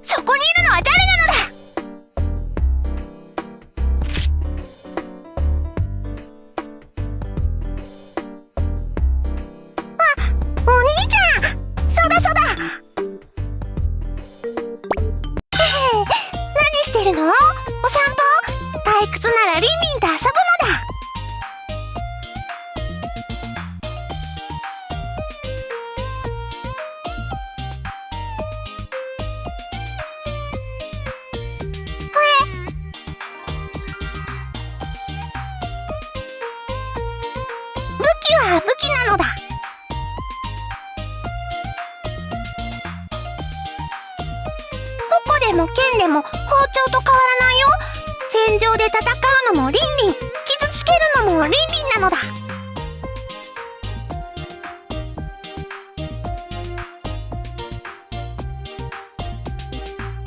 そこにいるのは誰なのだ。お兄ちゃん、そうだそうだ。何してるの？お散歩？退屈ならリンリンと遊ぶのだ。武器なのだ。矛でも剣でも包丁と変わらないよ。戦場で戦うのもリンリン、傷つけるのもリンリンなのだ。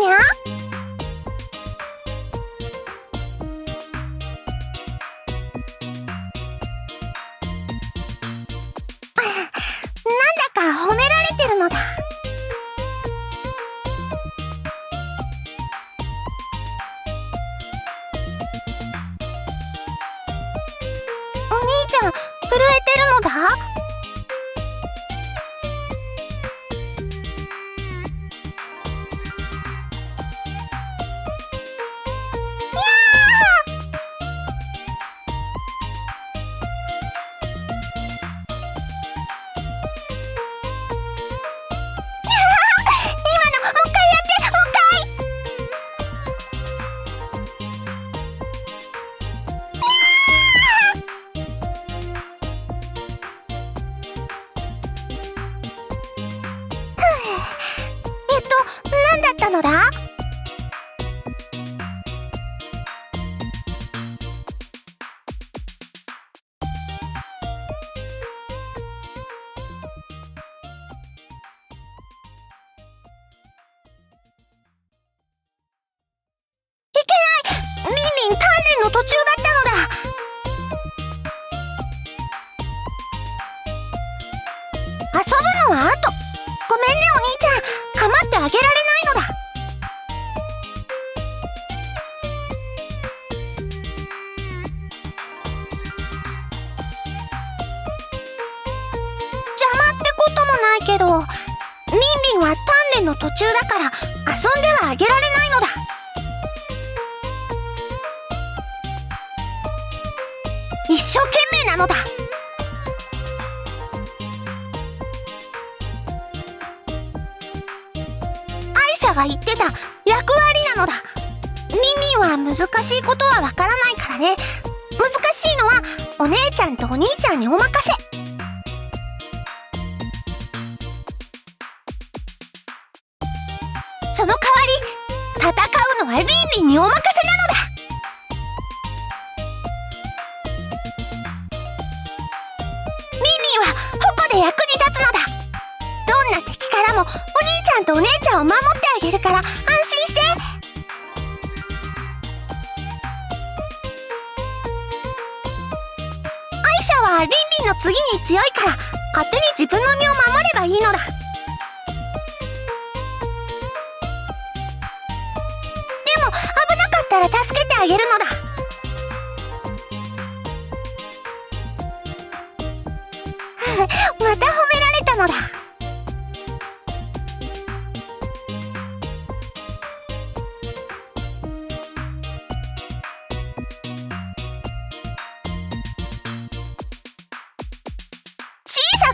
にゃ？褒められてるのだ。お兄ちゃん、震えてるのだ。何だったのだ？いけない！リンリン、鍛錬の途中だったのだ。遊ぶのは後。ごめんねお兄ちゃん、構ってあげられないのだ。邪魔ってこともないけど、リンリンは鍛錬の途中だから遊んではあげられないのだ。一生懸命なのだ。アイシャが言ってた役割なのだ。リンリンは難しいことはわからないからね。難しいのはお姉ちゃんとお兄ちゃんにお任せ。その代わり戦うのはリンリンにお任せなのだ。リンリンは矛で役に立つのだ。どんな敵からもお兄ちゃんとお姉ちゃんを守ってあげるから安心して。アイシャはリンリンの次に強いから勝手に自分の身を守ればいいのだ。でも危なかったら助けてあげるのだ。また褒められたのだ。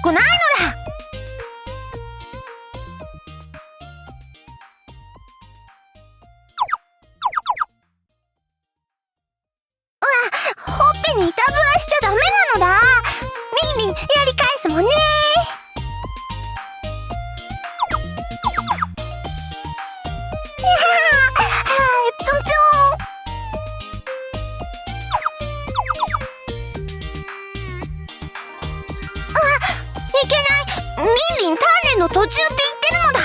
くないのだ。ほっぺにいたずらしちゃダメなのだ。リンリンやり返すもんね。ツンツン。いけない。リンリン鍛錬の途中って言ってるのだ。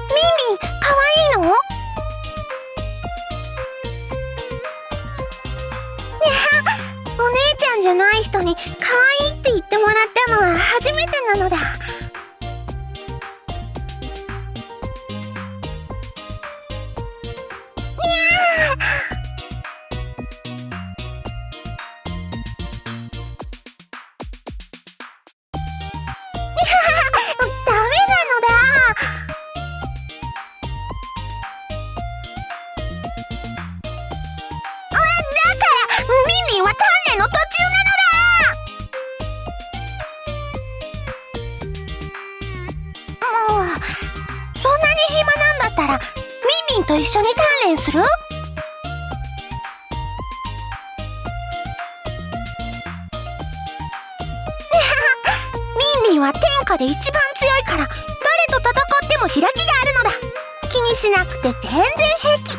リンリンかわいいの？お姉ちゃんじゃない人に可愛いって言ってもらったのは初めてなのだ。ダメなのだ。だからリンリンは鍛錬の途中なのだ。もうそんなに暇なんだったらリンリンと一緒に鍛錬する？リンリンは天下で一番強いから誰と戦っても開きがあるのだ。気にしなくて全然平気。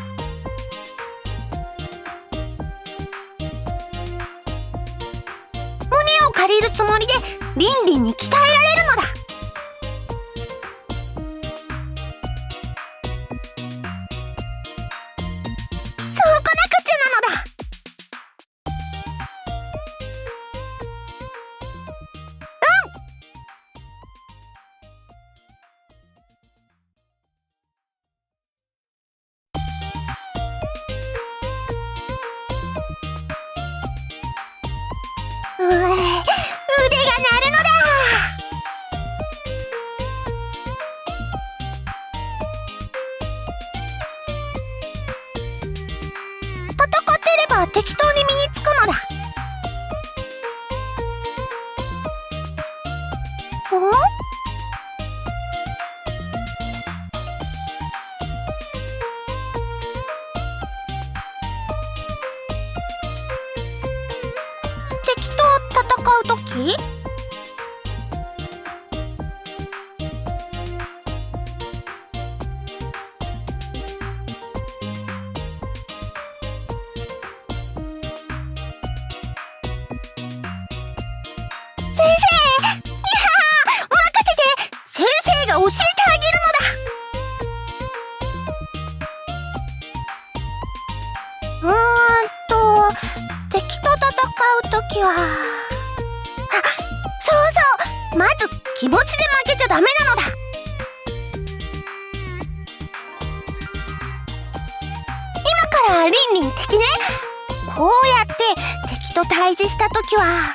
胸を借りるつもりでリンリンに鍛えられるのだ。そうこなくちゃなのだ。腕が鳴るのだ。戦ってれば適当に身につくのだ。お？敵と戦うとき？先生！任せて！先生が教えてあげるのだ。敵と戦うときは、そうそう、まず気持ちで負けちゃダメなのだ。今からリンリン敵ね。こうやって敵と対峙したときは、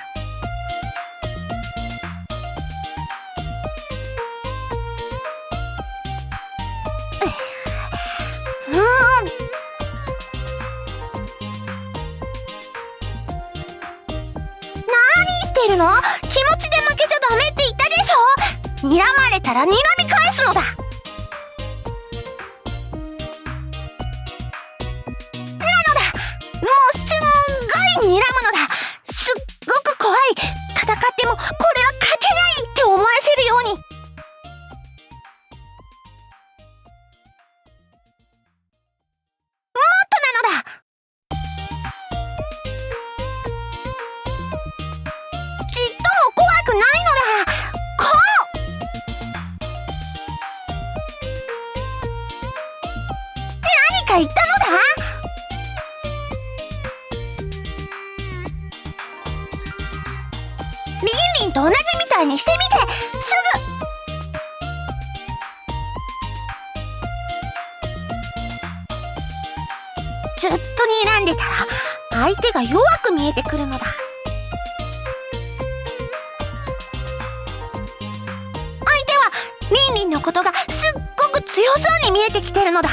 何してるの？気持ちで負けちゃダメって言ったでしょ。睨まれたら睨み返すのだ。なのだ。もうすんごい睨むのだ。すっごく怖い。戦ってもこれは勝てないって思わせるように。もっとなのだ。ちっとも怖くないのだ。こう。何か言ったのだ。リンリンと同じみたいにしてみて。すぐ。ずっと睨んでたら相手が弱く見えてくるのだ。相手はリンリンのことがすっごく強そうに見えてきてるのだ。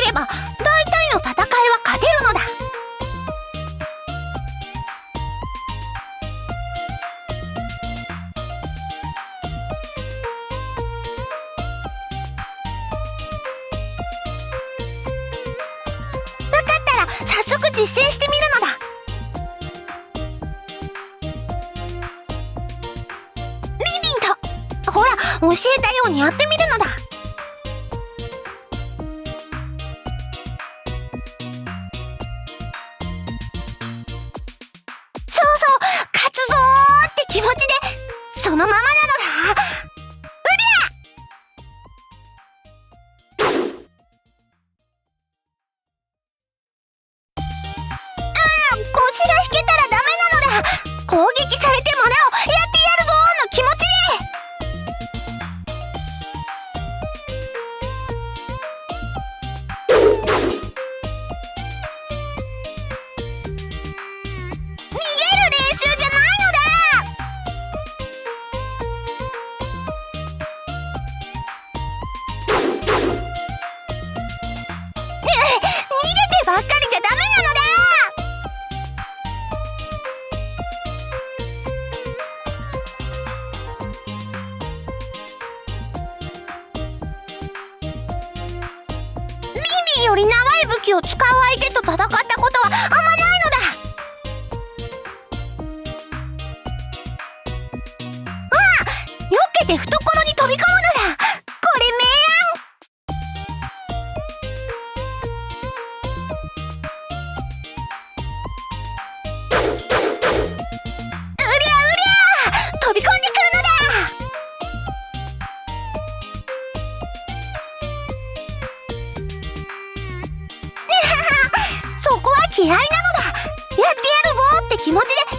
れば大体の戦いは勝てるのだ。分かったら早速実践してみるのだ。リンリンとほら、教えたようにやってみるのだ。勝つぞーって気持ちでそのままなのだ。腰が引けたらダメなのだ。攻撃されてもなおやってやるぞーの気持ちで。逃げる練習じゃないのだ。逃げてばっかりじゃダメなのだ。リンリンより長い武器を使う相手と戦ったことはあんまないのだ。避けて懐に飛び込むのだ。これ明暗。飛び込んでくるのだ。そこは気合いなのだ。やってやるぞって気持ちで